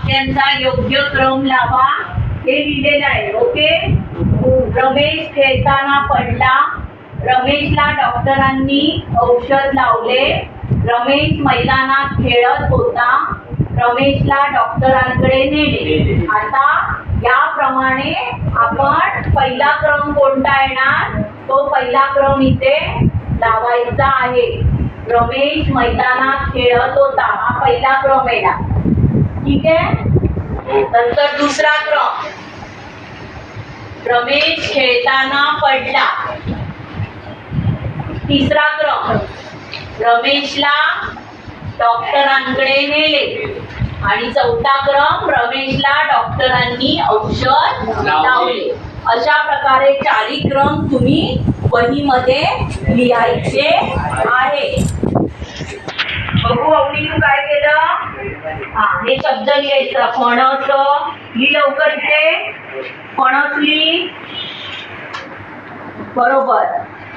वाक्यांचा योग्य क्रम लावा हे लिहिलेलं आहे. ओके. रमेश खेळताना पडला. रमेशला डॉक्टरांनी औषध लावले. रमेश मैदानात खेळत होता. रमेशला डॉक्टरांकडे नेले. आता याप्रमाणे आपण पहिला क्रम कोणता येणार, तो पहिला क्रम इथे लावायचा आहे. रमेश मैदानात खेळत होता, हा पहिला क्रम येणार. ठीक आहे. नंतर दुसरा क्रम, रमेश खेळताना पडला. तिसरा क्रम, रमेशला डॉक्टरांकडे नेले. आणि चौथा क्रम, रमेशला डॉक्टरांनी औषध लावले. अशा प्रकारे चारी क्रम तुम्ही वहीमध्ये लिहायचे आहे. बघू अवनी तू काय केलं. हे शब्द लिहायचं. फणस लिही लवकर इथे. फणस लिही. बरोबर.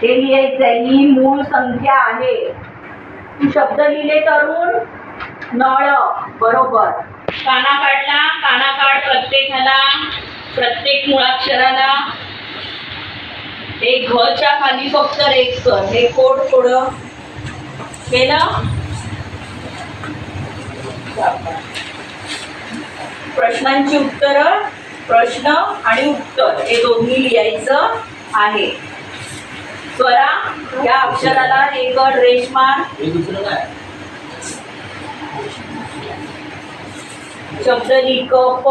हे लिहायचंय. ही मूळ संख्या आहे. तू शब्द लिहिले तरुण. नळ. बरोबर. काना काढला. काना काढ प्रत्येकाला, प्रत्येक मुळाक्षराला. एक घच्या खाली फक्त रेख कर. हे कोड थोडं केलं. प्रश्नांची उत्तर, प्रश्न आणि उत्तर हे दोन्ही लिहायचं आहे. स्वरा या अक्षराला रेगड रेष मार. शब्द लिह. क प.